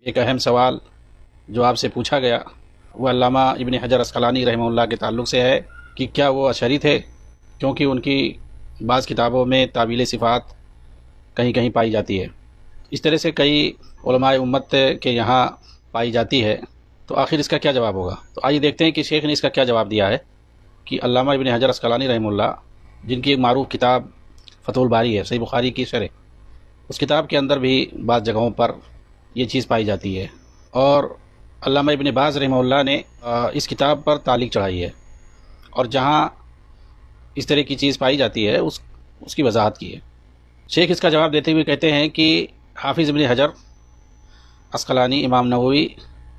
ایک اہم سوال جو آپ سے پوچھا گیا وہ علامہ ابن حجر عسقلانی رحمہ اللہ کے تعلق سے ہے کہ کیا وہ اشعری تھے، کیونکہ ان کی بعض کتابوں میں تعویل صفات کہیں کہیں پائی جاتی ہے، اس طرح سے کئی علماء امت کے یہاں پائی جاتی ہے، تو آخر اس کا کیا جواب ہوگا؟ تو آئیے دیکھتے ہیں کہ شیخ نے اس کا کیا جواب دیا ہے کہ علامہ ابن حجر عسقلانی رحمہ اللہ، جن کی ایک معروف کتاب فتح الباری ہے، صحیح بخاری کی شرح، اس کتاب کے اندر بھی بعض جگہوں پر یہ چیز پائی جاتی ہے، اور علامہ ابن باز رحمہ اللہ نے اس کتاب پر تعلیق چڑھائی ہے، اور جہاں اس طرح کی چیز پائی جاتی ہے اس کی وضاحت کی ہے۔ شیخ اس کا جواب دیتے ہوئے کہتے ہیں کہ حافظ ابن حجر عسقلانی، امام نووی،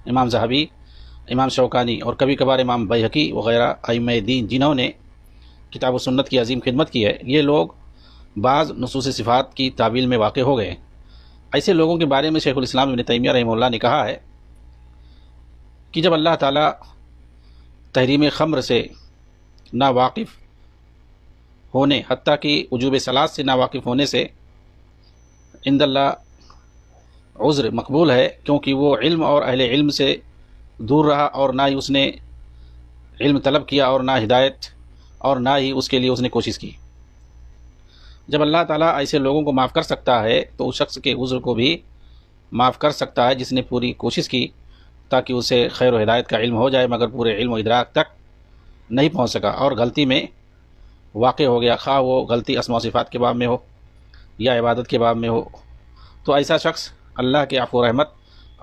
امام ذہبی، امام شوکانی اور کبھی کبھار امام بیہقی وغیرہ ائمہ دین جنہوں نے کتاب و سنت کی عظیم خدمت کی ہے، یہ لوگ بعض نصوص صفات کی تعویل میں واقع ہو گئے ہیں۔ ایسے لوگوں کے بارے میں شیخ الاسلام ابن تیمیہ رحمہ اللہ نے کہا ہے کہ جب اللہ تعالیٰ تحریم خمر سے ناواقف ہونے، حتیٰ کہ وجوب صلاۃ سے ناواقف ہونے سے عند اللہ عذر مقبول ہے، کیونکہ وہ علم اور اہل علم سے دور رہا، اور نہ ہی اس نے علم طلب کیا، اور نہ ہدایت، اور نہ ہی اس کے لیے اس نے کوشش کی۔ جب اللہ تعالیٰ ایسے لوگوں کو معاف کر سکتا ہے تو اس شخص کے عذر کو بھی معاف کر سکتا ہے جس نے پوری کوشش کی تاکہ اسے خیر و ہدایت کا علم ہو جائے، مگر پورے علم و ادراک تک نہیں پہنچ سکا اور غلطی میں واقع ہو گیا، خواہ وہ غلطی اسماء و صفات کے باب میں ہو یا عبادت کے باب میں ہو، تو ایسا شخص اللہ کے عفو و رحمت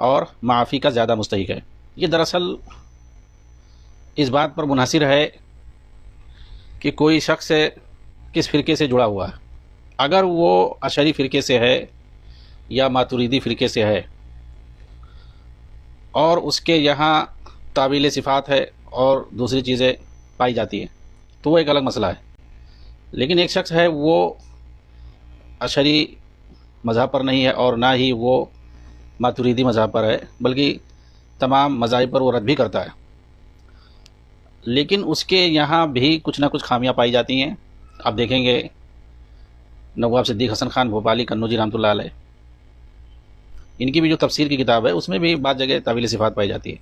اور معافی کا زیادہ مستحق ہے۔ یہ دراصل اس بات پر منحصر ہے کہ کوئی شخص کس فرقے سے جڑا ہوا ہے۔ اگر وہ اشعری فرقے سے ہے یا ماتریدی فرقے سے ہے اور اس کے یہاں تعویل صفات ہے اور دوسری چیزیں پائی جاتی ہیں تو وہ ایک الگ مسئلہ ہے، لیکن ایک شخص ہے وہ اشعری مذہب پر نہیں ہے اور نہ ہی وہ ماتریدی مذہب پر ہے، بلکہ تمام مذاہب پر وہ رد بھی کرتا ہے، لیکن اس کے یہاں بھی کچھ نہ کچھ خامیاں پائی جاتی ہیں۔ آپ دیکھیں گے نواب صدیق حسن خان بھوپالی قنوجی رحمۃ اللہ علیہ، ان کی بھی جو تفسیر کی کتاب ہے اس میں بھی بعض جگہ تعویل صفات پائی جاتی ہے۔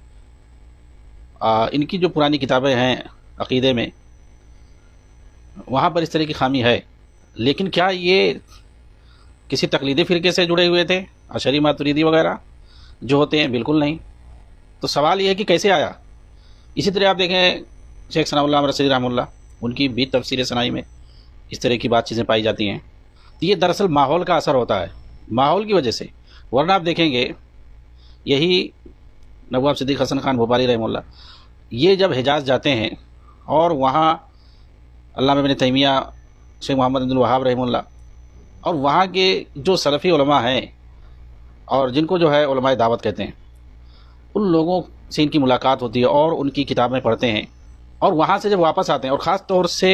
ان کی جو پرانی کتابیں ہیں عقیدے میں، وہاں پر اس طرح کی خامی ہے، لیکن کیا یہ کسی تقلیدی فرقے سے جڑے ہوئے تھے؟ اشعری ماتریدی وغیرہ جو ہوتے ہیں، بالکل نہیں۔ تو سوال یہ ہے کہ کیسے آیا؟ اسی طرح آپ دیکھیں شیخ ثناء اللہ مرصدی رحمہ اللہ، ان کی بھی تفسیر ثنائی میں اس طرح کی بات چیزیں پائی جاتی ہیں۔ تو یہ دراصل ماحول کا اثر ہوتا ہے، ماحول کی وجہ سے، ورنہ آپ دیکھیں گے یہی نواب صدیق حسن خان بھوپالی رحمہ اللہ، یہ جب حجاز جاتے ہیں اور وہاں علامہ ابن تیمیہ، شیخ محمد بن الوہاب رحمہ اللہ، اور وہاں کے جو سلفی علماء ہیں اور جن کو جو ہے علماء دعوت کہتے ہیں، ان لوگوں سے ان کی ملاقات ہوتی ہے اور ان کی کتابیں پڑھتے ہیں، اور وہاں سے جب واپس آتے ہیں، اور خاص طور سے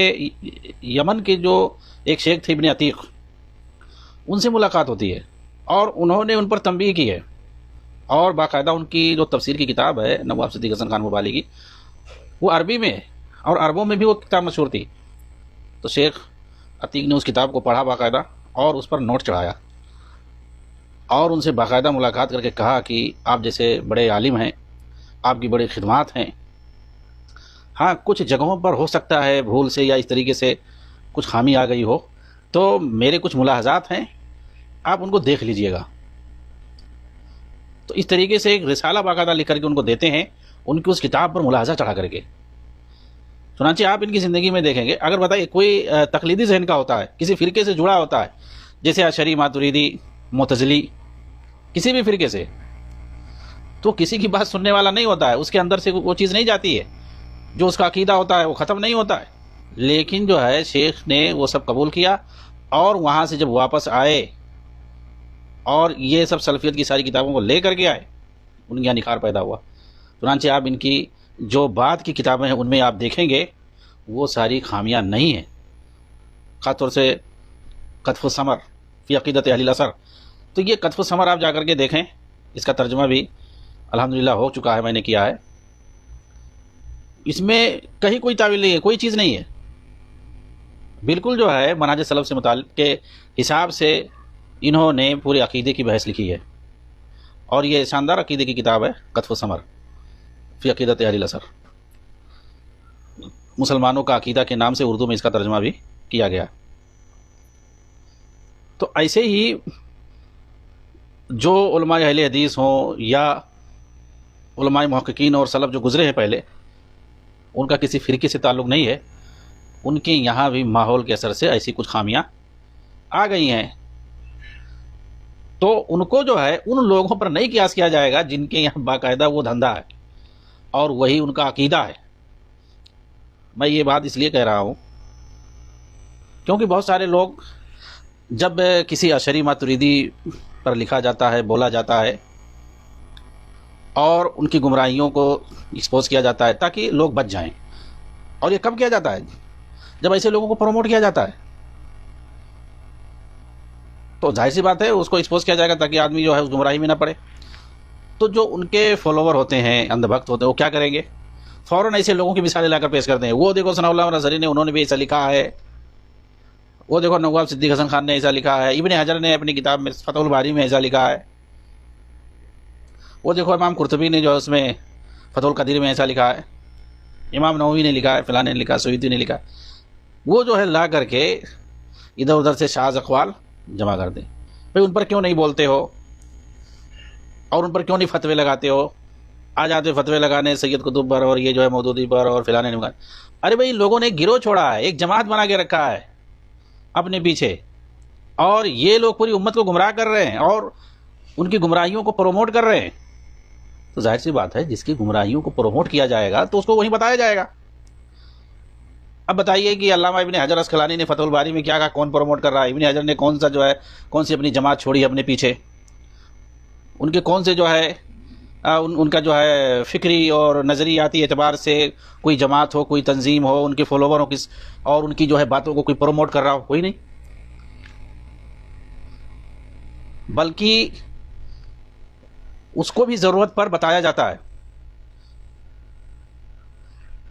یمن کے جو ایک شیخ تھے ابن عتیق، ان سے ملاقات ہوتی ہے اور انہوں نے ان پر تنبیہ کی ہے، اور باقاعدہ ان کی جو تفسیر کی کتاب ہے نواب صدیق حسن خان بھوپالی کی، وہ عربی میں ہے اور عربوں میں بھی وہ کتاب مشہور تھی۔ تو شیخ عتیق نے اس کتاب کو پڑھا باقاعدہ اور اس پر نوٹ چڑھایا، اور ان سے باقاعدہ ملاقات کر کے کہا کہ آپ جیسے بڑے عالم ہیں، آپ کی بڑی خدمات ہیں، ہاں کچھ جگہوں پر ہو سکتا ہے بھول سے یا اس طریقے سے کچھ خامی آ گئی ہو، تو میرے کچھ ملاحظات ہیں، آپ ان کو دیکھ لیجئے گا۔ تو اس طریقے سے ایک رسالہ باقاعدہ لکھ کر کے ان کو دیتے ہیں، ان کی اس کتاب پر ملاحظہ چڑھا کر کے۔ چنانچہ آپ ان کی زندگی میں دیکھیں گے، اگر بتائیے کوئی تقلیدی ذہن کا ہوتا ہے، کسی فرقے سے جڑا ہوتا ہے، جیسے اشعری، ماتریدی، معتزلی، کسی بھی فرقے سے، تو کسی کی بات سننے والا نہیں ہوتا ہے، اس کے اندر سے وہ چیز نہیں جاتی ہے، جو اس کا عقیدہ ہوتا ہے وہ ختم نہیں ہوتا ہے۔ لیکن جو ہے شیخ نے وہ سب قبول کیا، اور وہاں سے جب واپس آئے اور یہ سب سلفیت کی ساری کتابوں کو لے کر کے آئے، ان کا نکھار پیدا ہوا۔ چنانچہ آپ ان کی جو بعد کی کتابیں ہیں ان میں آپ دیکھیں گے وہ ساری خامیاں نہیں ہیں، خاص طور سے قطف الثمر فی عقیدت اہل الاثر۔ تو یہ قطف الثمر آپ جا کر کے دیکھیں، اس کا ترجمہ بھی الحمدللہ ہو چکا ہے، میں نے کیا ہے۔ اس میں کہیں کوئی تعویل نہیں ہے، کوئی چیز نہیں ہے، بالکل جو ہے منہج سلف سے متعلق کے حساب سے انہوں نے پورے عقیدے کی بحث لکھی ہے، اور یہ شاندار عقیدے کی کتاب ہے قطف ثمر فی عقیدت اہل الاثر، مسلمانوں کا عقیدہ کے نام سے اردو میں اس کا ترجمہ بھی کیا گیا۔ تو ایسے ہی جو علماء اہل حدیث ہوں یا علماء محققین اور سلف جو گزرے ہیں پہلے، ان کا کسی فرقے سے تعلق نہیں ہے، ان کے یہاں بھی ماحول کے اثر سے ایسی کچھ خامیاں آ گئی ہیں، تو ان کو جو ہے ان لوگوں پر نہیں قیاس کیا جائے گا جن کے یہاں باقاعدہ وہ دھندا ہے اور وہی ان کا عقیدہ ہے۔ میں یہ بات اس لیے کہہ رہا ہوں کیونکہ بہت سارے لوگ جب کسی اشعری ماتریدی پر لکھا جاتا ہے، بولا جاتا ہے اور ان کی گمراہیوں کو ایکسپوز کیا جاتا ہے تاکہ لوگ بچ جائیں، اور یہ کب کیا جاتا ہے؟ جب ایسے لوگوں کو پروموٹ کیا جاتا ہے، تو ظاہر سی بات ہے اس کو ایکسپوز کیا جائے گا تاکہ آدمی جو ہے اس گمراہی میں نہ پڑے۔ تو جو ان کے فالوور ہوتے ہیں، اندھ بھکت ہوتے ہیں، وہ کیا کریں گے؟ فوراً ایسے لوگوں کی مثالیں لا کر پیش کرتے ہیں، وہ دیکھو ثناء اللہ نظری نے، انہوں نے بھی ایسا لکھا ہے، وہ دیکھو نواب صدیق حسن خان نے ایسا لکھا ہے، ابن حجر نے اپنی کتاب میں فتح الباری میں ایسا لکھا ہے، وہ دیکھو امام قرطبی نے جو اس میں فتح القدیر میں ایسا لکھا ہے، امام نووی نے لکھا ہے، فلاں نے لکھا، سیوطی نے لکھا۔ وہ جو ہے لا کر کے ادھر ادھر سے شاذ اقوال جمع کر دیں، بھئی ان پر کیوں نہیں بولتے ہو اور ان پر کیوں نہیں فتوے لگاتے ہو؟ آ جاتے فتوے لگانے سید قطب پر اور یہ جو ہے مودودی پر اور فلاں نے۔ ارے بھئی لوگوں نے گروہ چھوڑا ہے، ایک جماعت بنا کے رکھا ہے اپنے پیچھے، اور یہ لوگ پوری امت کو گمراہ کر رہے ہیں اور ان کی گمراہیوں کو پروموٹ کر رہے ہیں۔ تو ظاہر سی بات ہے جس کی گمراہیوں کو پروموٹ کیا جائے گا تو اس کو وہیں بتایا جائے گا۔ اب بتائیے کہ علامہ ابن حجر عسقلانی نے فتح الباری میں کیا کہا، کون پروموٹ کر رہا ہے؟ ابن حجر نے کون سا جو ہے کون سی اپنی جماعت چھوڑی اپنے پیچھے؟ ان کے کون سے جو ہے ان کا جو ہے فکری اور نظریاتی اعتبار سے کوئی جماعت ہو، کوئی تنظیم ہو، ان کے فالوور ہو کس اور ان کی جو ہے باتوں کو کوئی پروموٹ کر رہا ہو؟ کوئی نہیں۔ بلکہ اس کو بھی ضرورت پر بتایا جاتا ہے۔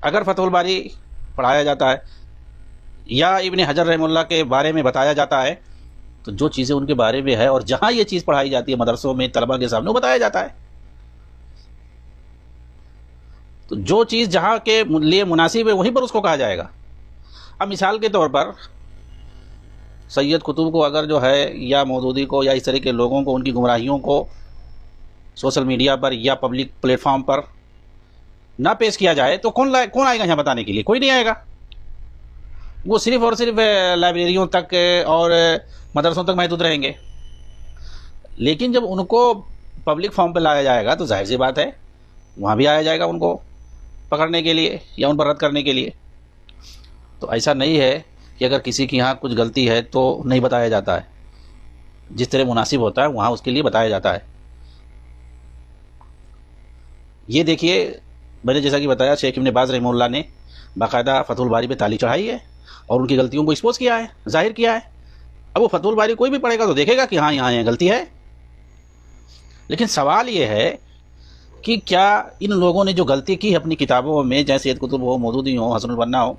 اگر فتح الباری پڑھایا جاتا ہے یا ابن حجر رحمہ اللہ کے بارے میں بتایا جاتا ہے تو جو چیزیں ان کے بارے میں ہے اور جہاں یہ چیز پڑھائی جاتی ہے مدرسوں میں طلبہ کے سامنے وہ بتایا جاتا ہے، تو جو چیز جہاں کے لیے مناسب ہے وہیں پر اس کو کہا جائے گا۔ اب مثال کے طور پر سید قطب کو اگر جو ہے یا مودودی کو یا اس طرح کے لوگوں کو ان کی گمراہیوں کو سوشل میڈیا پر یا پبلک پلیٹ فارم پر نہ پیش کیا جائے تو کون آئے گا یہاں بتانے کے لیے؟ کوئی نہیں آئے گا۔ وہ صرف اور صرف لائبریریوں تک اور مدرسوں تک محدود رہیں گے۔ لیکن جب ان کو پبلک فارم پہ لایا جائے گا تو ظاہر سی بات ہے وہاں بھی آیا جائے گا ان کو پکڑنے کے لیے یا ان پر رد کرنے کے لیے۔ تو ایسا نہیں ہے کہ اگر کسی کی یہاں کچھ غلطی ہے تو نہیں بتایا جاتا ہے، جس طرح مناسب ہوتا ہے وہاں اس کے لیے بتایا جاتا ہے۔ یہ دیکھیے میں نے جیسا کہ بتایا شیخ ابن باز رحمہ اللہ نے باقاعدہ فتح الباری پہ تالی چڑھائی ہے اور ان کی غلطیوں کو ایکسپوز کیا ہے، ظاہر کیا ہے۔ اب وہ فتح الباری کوئی بھی پڑھے گا تو دیکھے گا کہ ہاں یہاں یہ غلطی ہے، لیکن سوال یہ ہے کہ کیا ان لوگوں نے جو غلطی کی ہے اپنی کتابوں میں، جیسے سید قطب ہو، مودودی ہو، حسن البنا ہو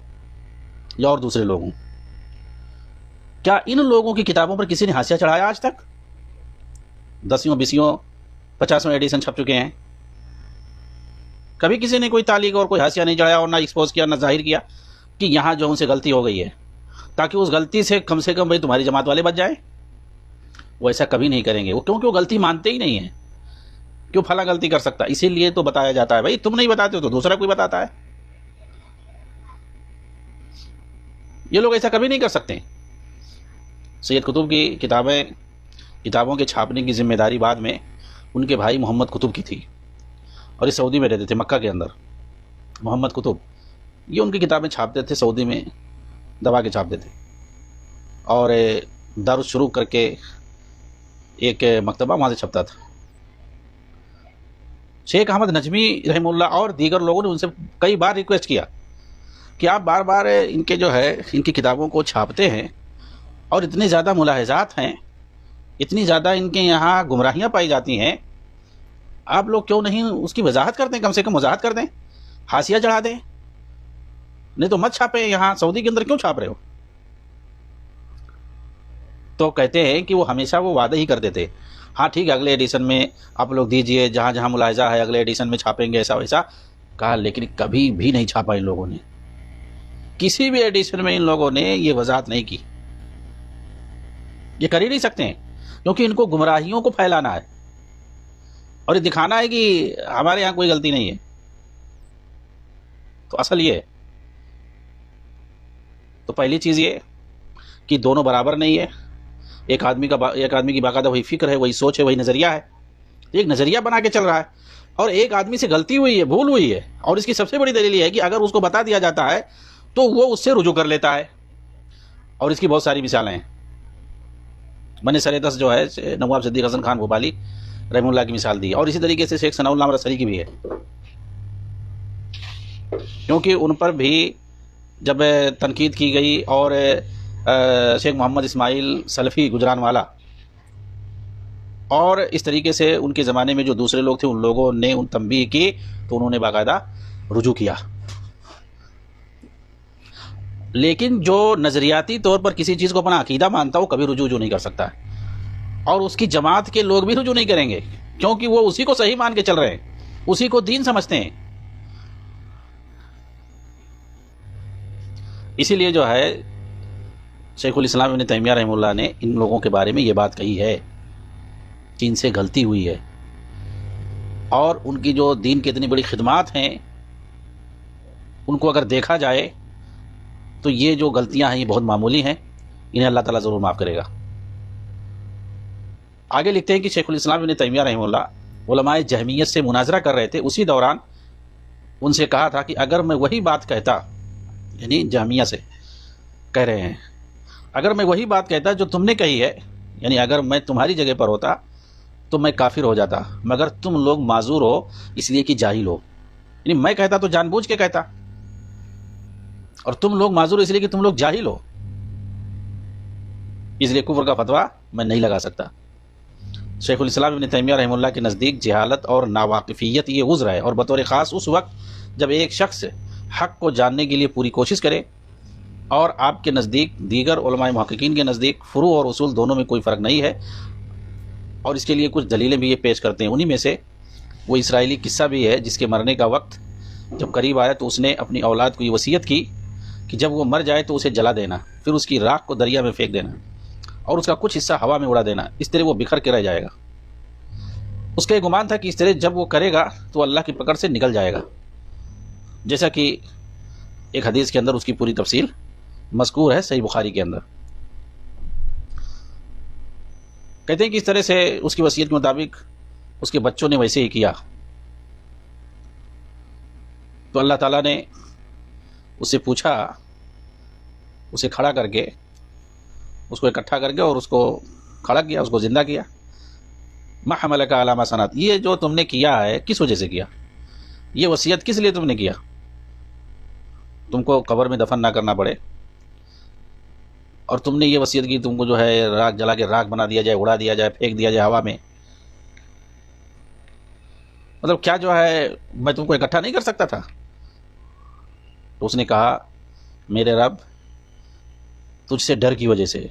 یا اور دوسرے لوگ ہوں، کیا ان لوگوں کی کتابوں پر کسی نے حاشیہ چڑھایا آج تک؟ 10 20 50 ایڈیشن چھپ چکے ہیں، کبھی کسی نے کوئی تعلیق اور کوئی حاشیہ نہیں چڑھایا اور نہ ایکسپوز کیا، نہ ظاہر کیا کہ یہاں جو ان سے غلطی ہو گئی ہے، تاکہ اس غلطی سے کم بھائی تمہاری جماعت والے بچ جائیں۔ وہ ایسا کبھی نہیں کریں گے، وہ کیونکہ وہ غلطی مانتے ہی نہیں ہیں، کیوں پھلا غلطی کر سکتا، اسی لیے تو بتایا جاتا ہے۔ بھائی تم نہیں بتاتے ہو تو دوسرا کوئی بتاتا ہے، یہ لوگ ایسا کبھی نہیں کر سکتے۔ سید قطب کی کتابوں کے چھاپنے کی ذمہ داری بعد میں ان کے بھائی محمد قطب کی تھی، اور یہ سعودی میں رہتے تھے، مکہ کے اندر۔ محمد قطب یہ ان کی کتابیں چھاپتے تھے، سعودی میں دبا کے چھاپتے تھے، اور دارالشروق کر کے ایک مکتبہ وہاں سے چھپتا تھا۔ شیخ احمد نجمی رحمہ اللہ اور دیگر لوگوں نے ان سے کئی بار ریکویسٹ کیا کہ آپ بار بار ان کے جو ہے ان کی کتابوں کو چھاپتے ہیں اور اتنے زیادہ ملاحظات ہیں، اتنی زیادہ ان کے یہاں گمراہیاں پائی جاتی ہیں، آپ لوگ کیوں نہیں اس کی وضاحت کر دیں، کم سے کم وضاحت کر دیں، حاشیہ چڑھا دیں، نہیں تو مت چھاپیں، یہاں سعودی کے اندر کیوں چھاپ رہے ہو؟ تو کہتے ہیں کہ وہ ہمیشہ وہ وعدہ ہی کرتے تھے، ہاں ٹھیک ہے اگلے ایڈیشن میں آپ لوگ دیجئے، جہاں جہاں ملاحظہ ہے اگلے ایڈیشن میں چھاپیں گے ایسا ویسا کہا، لیکن کبھی بھی نہیں چھاپا ان لوگوں نے، کسی بھی ایڈیشن میں ان لوگوں نے یہ وضاحت نہیں کی، یہ کر ہی نہیں سکتے ہیں، کیونکہ ان کو گمراہیوں کو پھیلانا ہے اور یہ دکھانا ہے کہ ہمارے یہاں کوئی غلطی نہیں ہے۔ تو اصل یہ ہے، تو پہلی چیز یہ کہ دونوں برابر نہیں ہے، ایک آدمی کی باقاعدہ وہی فکر ہے، وہی سوچ ہے، وہی نظریہ ہے، ایک نظریہ بنا کے چل رہا ہے، اور ایک آدمی سے غلطی ہوئی ہے، بھول ہوئی ہے، اور اس کی سب سے بڑی دلیل یہ ہے کہ اگر اس کو بتا دیا جاتا ہے تو وہ اس سے رجوع کر لیتا ہے، اور اس کی بہت ساری مثالیں ہیں۔ بن سریدس جو ہے نواب صدیق حسن خان بھوپالی رحمہ اللہ کی مثال دی ہے، اور اسی طریقے سے شیخ ثناء اللہ امرتسری کی بھی ہے، کیونکہ ان پر بھی جب تنقید کی گئی، اور شیخ محمد اسماعیل سلفی گجرانوالا اور اس طریقے سے ان کے زمانے میں جو دوسرے لوگ تھے ان لوگوں نے ان تنبیہ کی تو انہوں نے باقاعدہ رجوع کیا، لیکن جو نظریاتی طور پر کسی چیز کو اپنا عقیدہ مانتا ہو کبھی رجوع نہیں کر سکتا ہے، اور اس کی جماعت کے لوگ بھی رجوع نہیں کریں گے، کیونکہ وہ اسی کو صحیح مان کے چل رہے ہیں، اسی کو دین سمجھتے ہیں۔ اسی لیے جو ہے شیخ الاسلام ابن تیمیہ رحمہ اللہ نے ان لوگوں کے بارے میں یہ بات کہی ہے کہ ان سے غلطی ہوئی ہے، اور ان کی جو دین کی اتنی بڑی خدمات ہیں ان کو اگر دیکھا جائے تو یہ جو غلطیاں ہیں یہ بہت معمولی ہیں، انہیں اللہ تعالیٰ ضرور معاف کرے گا۔ آگے لکھتے ہیں کہ شیخ الاسلام ابن تیمیہ رحمہ اللہ علماء جہمیت سے مناظرہ کر رہے تھے، اسی دوران ان سے کہا تھا کہ اگر میں وہی بات کہتا، یعنی جہمیہ سے کہہ رہے ہیں، اگر میں وہی بات کہتا جو تم نے کہی ہے، یعنی اگر میں تمہاری جگہ پر ہوتا تو میں کافر ہو جاتا، مگر تم لوگ معذور ہو اس لیے کہ جاہل ہو، یعنی میں کہتا تو جان بوجھ کے کہتا، اور تم لوگ معذور اس لیے کہ تم لوگ جاہل ہو، اس لیے کفر کا فتویٰ میں نہیں لگا سکتا۔ شیخ الاسلام ابن تیمیہ رحمہ اللہ کے نزدیک جہالت اور ناواقفیت یہ عذر ہے، اور بطور خاص اس وقت جب ایک شخص حق کو جاننے کے لیے پوری کوشش کرے، اور آپ کے نزدیک دیگر علماء محققین کے نزدیک فروع اور اصول دونوں میں کوئی فرق نہیں ہے، اور اس کے لیے کچھ دلیلیں بھی یہ پیش کرتے ہیں۔ انہی میں سے وہ اسرائیلی قصہ بھی ہے جس کے مرنے کا وقت جب قریب آیا تو اس نے اپنی اولاد کو یہ وصیت کی کہ جب وہ مر جائے تو اسے جلا دینا، پھر اس کی راکھ کو دریا میں پھینک دینا، اور اس کا کچھ حصہ ہوا میں اڑا دینا، اس طرح وہ بکھر کے رہ جائے گا۔ اس کا یہ گمان تھا کہ اس طرح جب وہ کرے گا تو اللہ کی پکڑ سے نکل جائے گا، جیسا کہ ایک حدیث کے اندر اس کی پوری تفصیل مذکور ہے صحیح بخاری کے اندر۔ کہتے ہیں کہ اس طرح سے اس کی وصیت کے مطابق اس کے بچوں نے ویسے ہی کیا، تو اللہ تعالیٰ نے اس سے پوچھا، اسے کھڑا کر کے، اس کو اکٹھا کر کے اور اس کو کھڑا کیا، اس کو زندہ کیا۔ ما حملک علی ما صنعت، یہ جو تم نے کیا ہے کس وجہ سے کیا، یہ وصیت کس لیے تم نے کیا، تم کو قبر میں دفن نہ کرنا پڑے، اور تم نے یہ وصیت کی تم کو جو ہے راکھ جلا کے راکھ بنا دیا جائے، اڑا دیا جائے، پھینک دیا جائے ہوا میں، مطلب کیا جو ہے میں تم کو اکٹھا نہیں کر سکتا تھا؟ تو اس نے کہا میرے رب تجھ سے ڈر کی وجہ سے،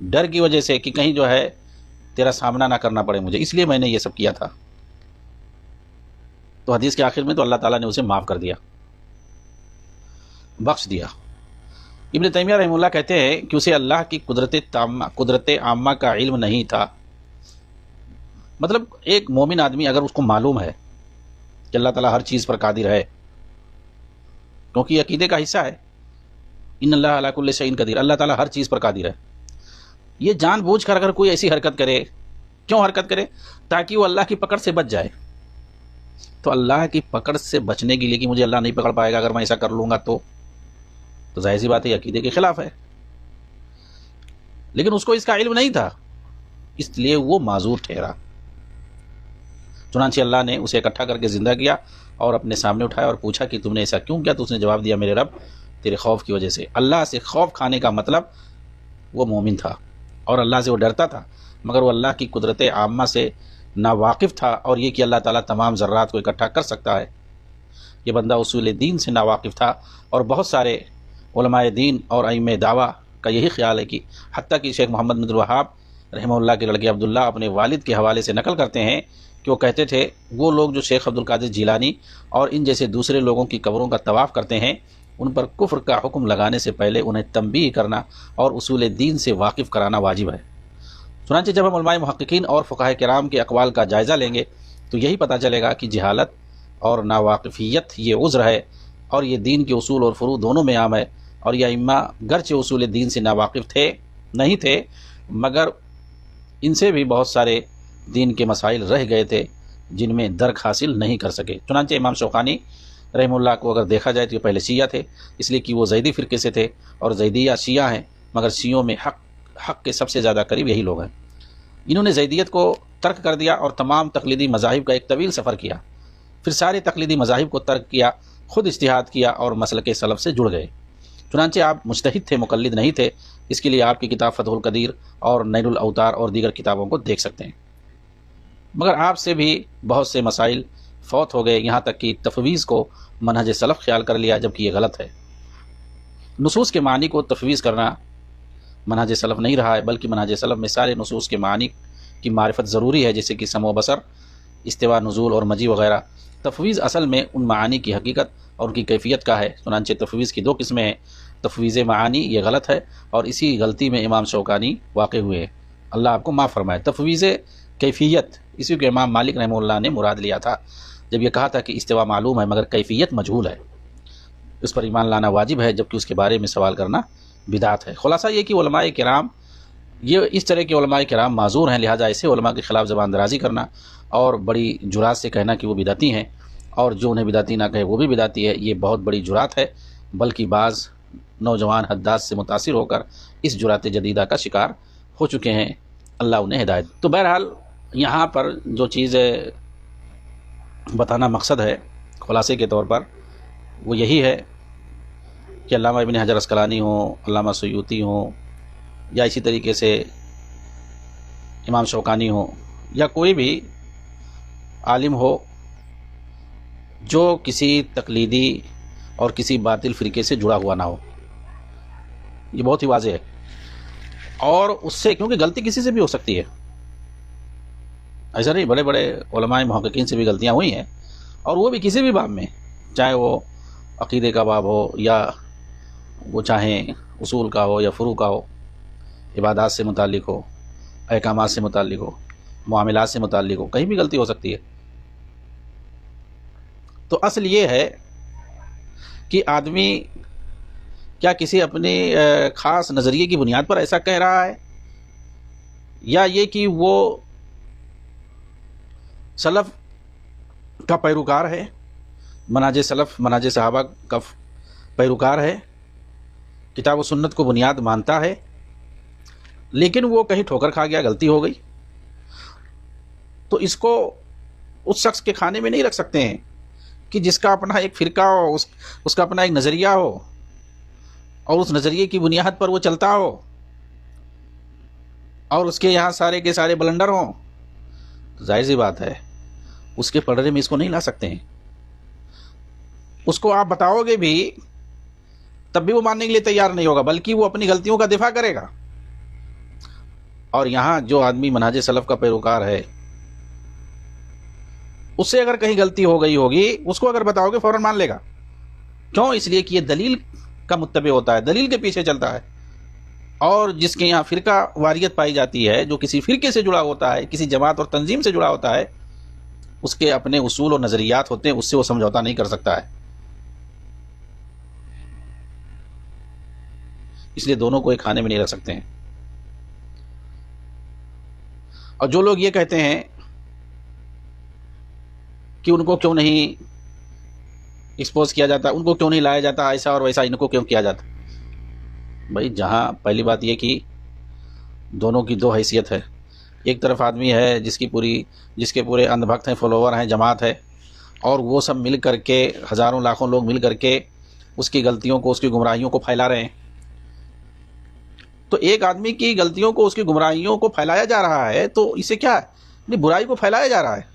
ڈر کی وجہ سے کہ کہیں جو ہے تیرا سامنا نہ کرنا پڑے مجھے، اس لیے میں نے یہ سب کیا تھا۔ تو حدیث کے آخر میں تو اللہ تعالیٰ نے اسے معاف کر دیا، بخش دیا۔ ابن تیمیہ رحمہ اللہ کہتے ہیں کہ اسے اللہ کی قدرت عامہ کا علم نہیں تھا، مطلب ایک مومن آدمی اگر اس کو معلوم ہے کہ اللہ تعالیٰ ہر چیز پر قادر ہے، کیونکہ یہ عقیدے کا حصہ ہے، ان اللہ علی کل شیء قدیر، اللہ تعالیٰ ہر چیز پر قادر ہے، یہ جان بوجھ کر اگر کوئی ایسی حرکت کرے، کیوں حرکت کرے؟ تاکہ وہ اللہ کی پکڑ سے بچ جائے۔ تو اللہ کی پکڑ سے بچنے کے لیے کہ مجھے اللہ نہیں پکڑ پائے گا اگر میں ایسا کر لوں گا تو ظاہر سی بات ہے یہ عقیدے کے خلاف ہے، لیکن اس کو اس کا علم نہیں تھا، اس لیے وہ معذور ٹھہرا۔ چنانچہ اللہ نے اسے اکٹھا کر کے زندہ کیا اور اپنے سامنے اٹھایا اور پوچھا کہ تم نے ایسا کیوں کیا؟ تو اس نے جواب دیا میرے رب تیرے خوف کی وجہ سے۔ اللہ سے خوف کھانے کا مطلب وہ مومن تھا اور اللہ سے وہ ڈرتا تھا، مگر وہ اللہ کی قدرت عامہ سے ناواقف تھا، اور یہ کہ اللہ تعالیٰ تمام ذرات کو اکٹھا کر سکتا ہے، یہ بندہ اصول دین سے ناواقف تھا۔ اور بہت سارے علماء دین اور ائمہ دعویٰ کا یہی خیال ہے کہ حتیٰ کہ شیخ محمد بن عبد الوہاب رحمہ اللہ کے لڑکے عبداللہ اپنے والد کے حوالے سے نقل کرتے ہیں کہ وہ کہتے تھے وہ لوگ جو شیخ عبد القادر جیلانی اور ان جیسے دوسرے لوگوں کی قبروں کا طواف کرتے ہیں ان پر کفر کا حکم لگانے سے پہلے انہیں تنبیہ کرنا اور اصول دین سے واقف کرانا واجب ہے۔ چنانچہ جب ہم علماء محققین اور فقہاء کرام کے اقوال کا جائزہ لیں گے تو یہی پتہ چلے گا کہ جہالت اور ناواقفیت یہ عذر ہے اور یہ دین کے اصول اور فروع دونوں میں عام ہے، اور یہ ائمہ گرچہ اصول دین سے ناواقف نہیں تھے مگر ان سے بھی بہت سارے دین کے مسائل رہ گئے تھے جن میں درک حاصل نہیں کر سکے۔ چنانچہ امام شوکانی رحمہ اللہ کو اگر دیکھا جائے تو یہ پہلے شیعہ تھے، اس لیے کہ وہ زیدی فرقے سے تھے اور زیدیہ شیعہ ہیں، مگر شیعوں میں حق کے سب سے زیادہ قریب یہی لوگ ہیں۔ انہوں نے زیدیت کو ترک کر دیا اور تمام تقلیدی مذاہب کا ایک طویل سفر کیا، پھر سارے تقلیدی مذاہب کو ترک کیا، خود اجتہاد کیا اور مسلک سلف سے جڑ گئے۔ چنانچہ آپ مجتہد تھے، مقلد نہیں تھے، اس کے لیے آپ کی کتاب فتح القدیر اور نیل الاوتار اور دیگر کتابوں کو دیکھ سکتے ہیں۔ مگر آپ سے بھی بہت سے مسائل فوت ہو گئے، یہاں تک کہ تفویض کو منہج سلف خیال کر لیا، جبکہ یہ غلط ہے۔ نصوص کے معنی کو تفویض کرنا منہج سلف نہیں رہا ہے، بلکہ منہج سلف میں سارے نصوص کے معنی کی معرفت ضروری ہے، جیسے کہ سمع و بصر، استوا، نزول اور مجیء وغیرہ۔ تفویض اصل میں ان معانی کی حقیقت اور ان کی کیفیت کا ہے۔ چنانچہ تفویض کی دو قسمیں ہیں، تفویض معانی، یہ غلط ہے اور اسی غلطی میں امام شوکانی واقع ہوئے ہیں، اللہ آپ کو معاف فرمائے۔ تفویض کیفیت، اسی کو امام مالک رحمہ اللہ نے مراد لیا تھا جب یہ کہا تھا کہ استوا معلوم ہے مگر کیفیت مجہول ہے، اس پر ایمان لانا واجب ہے، جبکہ اس کے بارے میں سوال کرنا بدعت ہے۔ خلاصہ یہ کہ علماء کرام، یہ اس طرح کے علماء کرام معذور ہیں، لہٰذا ایسے علماء کے خلاف زبان درازی کرنا اور بڑی جرات سے کہنا کہ وہ بدعتی ہیں اور جو انہیں بدعتی نہ کہے وہ بھی بدعتی ہے، یہ بہت بڑی جرات ہے، بلکہ بعض نوجوان حداث سے متاثر ہو کر اس جرات جدیدہ کا شکار ہو چکے ہیں، اللہ انہیں ہدایت۔ تو بہرحال یہاں پر جو چیز بتانا مقصد ہے خلاصے کے طور پر وہ یہی ہے کہ علامہ ابن حجر عسقلانی ہوں، علامہ سیوطی ہوں، یا اسی طریقے سے امام شوکانی ہوں، یا کوئی بھی عالم ہو جو کسی تقلیدی اور کسی باطل فرقے سے جڑا ہوا نہ ہو، یہ بہت ہی واضح ہے، اور اس سے کیونکہ غلطی کسی سے بھی ہو سکتی ہے، ایسا نہیں، بڑے بڑے علماء محققین سے بھی غلطیاں ہوئی ہیں، اور وہ بھی کسی بھی باب میں، چاہے وہ عقیدے کا باب ہو یا وہ چاہیں اصول کا ہو یا فروع کا ہو، عبادات سے متعلق ہو، احکامات سے متعلق ہو، معاملات سے متعلق ہو، کہیں بھی غلطی ہو سکتی ہے۔ تو اصل یہ ہے کہ آدمی کیا کسی اپنے خاص نظریے کی بنیاد پر ایسا کہہ رہا ہے، یا یہ کہ وہ سلف کا پیروکار ہے، منہج سلف، منہج صحابہ کا پیروکار ہے، کتاب و سنت کو بنیاد مانتا ہے، لیکن وہ کہیں ٹھوکر کھا گیا، غلطی ہو گئی، تو اس کو اس شخص کے کھانے میں نہیں رکھ سکتے ہیں کہ جس کا اپنا ایک فرقہ ہو، اس کا اپنا ایک نظریہ ہو اور اس نظریے کی بنیاد پر وہ چلتا ہو اور اس کے یہاں سارے کے سارے بلنڈر ہوں، ظاہر سی بات ہے اس کے پڑھنے میں اس کو نہیں لا سکتے ہیں۔ اس کو آپ بتاؤ گے بھی تب بھی وہ ماننے کے لیے تیار نہیں ہوگا، بلکہ وہ اپنی غلطیوں کا دفاع کرے گا۔ اور یہاں جو آدمی منہج سلف کا پیروکار ہے، اس سے اگر کہیں غلطی ہو گئی ہوگی، اس کو اگر بتاؤ گے فوراً مان لے گا۔ کیوں؟ اس لیے کہ یہ دلیل کا متبع ہوتا ہے، دلیل کے پیچھے چلتا ہے، اور جس کے یہاں فرقہ واریت پائی جاتی ہے، جو کسی فرقے سے جڑا ہوتا ہے، کسی جماعت اور تنظیم سے جڑا ہوتا ہے، اس کے اپنے اصول اور نظریات ہوتے ہیں، اس سے وہ سمجھوتا نہیں کر سکتا ہے، اس لیے دونوں کو ایک کھانے میں نہیں رکھ سکتے ہیں۔ اور جو لوگ یہ کہتے ہیں کہ ان کو کیوں نہیں ایکسپوز کیا جاتا، ان کو کیوں نہیں لایا جاتا، ایسا اور ویسا ان کو کیوں کیا جاتا، بھائی جہاں پہلی بات یہ کہ دونوں کی دو حیثیت ہے، ایک طرف آدمی ہے جس کے پورے اندھ بھکت ہیں، فالوور ہیں، جماعت ہے، اور وہ سب مل کر کے، ہزاروں لاکھوں لوگ مل کر کے اس کی غلطیوں کو، اس کی گمراہیوں کو پھیلا رہے ہیں۔ تو ایک آدمی کی غلطیوں کو، اس کی گمراہیوں کو پھیلایا جا رہا ہے، تو اسے کیا ہے، نہیں، برائی کو پھیلایا جا رہا ہے،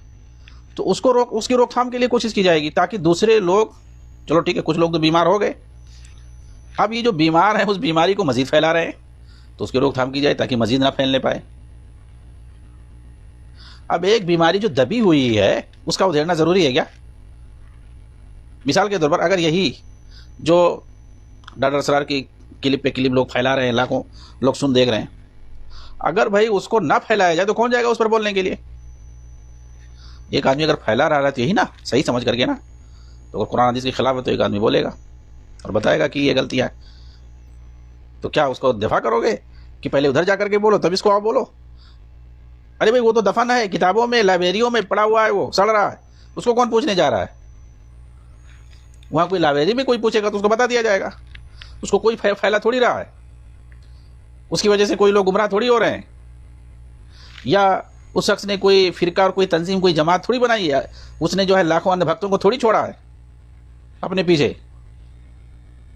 تو اس کی روک تھام کے لیے کوشش کی جائے گی، تاکہ دوسرے لوگ، چلو ٹھیک ہے کچھ لوگ تو بیمار ہو گئے، اب یہ جو بیمار ہیں اس بیماری کو مزید پھیلا رہے ہیں، تو اس کی روک تھام کی جائے تاکہ مزید نہ پھیلنے پائے۔ اب ایک بیماری جو دبی ہوئی ہے اس کا ادھیڑنا ضروری ہے کیا؟ مثال کے طور پر اگر یہی جو ڈاکٹر اسرار کی کلپ پہ کلپ لوگ پھیلا رہے ہیں، لاکھوں لوگ سن دیکھ رہے ہیں، اگر بھائی اس کو نہ پھیلایا جائے تو کون جائے گا اس پر بولنے کے لیے؟ ایک آدمی اگر پھیلا رہا ہے تو یہی نا صحیح سمجھ کر کے نا، تو اگر قرآن حدیث کے خلاف ہے تو ایک آدمی بولے گا اور بتائے گا کہ یہ غلطیاں ہے، تو کیا اس کو دفاع کرو گے کہ پہلے ادھر جا کر کے بولو تب اس کو آپ بولو؟ ارے بھائی وہ تو دفن ہے، کتابوں میں لائبریریوں میں پڑا ہوا ہے، وہ سڑ رہا ہے، اس کو کون پوچھنے جا رہا ہے؟ وہاں کوئی لائبریری میں کوئی پوچھے گا تو اس کو بتا دیا جائے گا، اس کو کوئی پھیلا تھوڑی رہا ہے، اس کی وجہ سے کوئی لوگ گمراہ تھوڑی ہو رہے ہیں، یا اس شخص نے کوئی فرقہ اور کوئی تنظیم کوئی جماعت تھوڑی بنائی ہے، اس نے جو ہے لاکھوں اندھ بھکتوں کو تھوڑی چھوڑا ہے اپنے پیچھے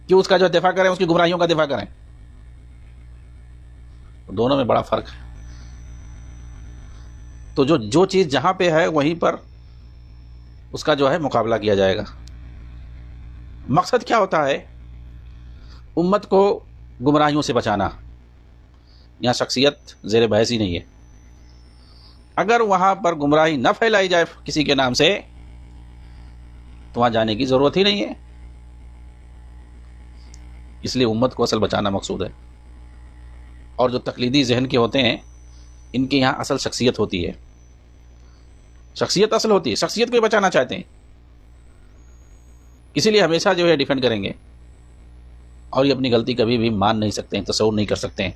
کہ اس کا جو دفاع کریں، اس کی گمراہیوں کا دفاع کریں۔ دونوں میں بڑا فرق ہے۔ تو جو چیز جہاں پہ ہے وہیں پر اس کا جو ہے مقابلہ کیا جائے گا۔ مقصد کیا ہوتا ہے؟ امت کو گمراہیوں سے بچانا، یہاں شخصیت زیر بحث ہی نہیں ہے۔ اگر وہاں پر گمراہی نہ پھیلائی جائے کسی کے نام سے تو وہاں جانے کی ضرورت ہی نہیں ہے، اس لیے امت کو اصل بچانا مقصود ہے۔ اور جو تقلیدی ذہن کے ہوتے ہیں ان کے یہاں اصل شخصیت ہوتی ہے، شخصیت اصل ہوتی ہے، شخصیت کو ہی بچانا چاہتے ہیں، اسی لیے ہمیشہ جو ہے ڈیفینڈ کریں گے، اور یہ اپنی غلطی کبھی بھی مان نہیں سکتے ہیں، تصور نہیں کر سکتے ہیں۔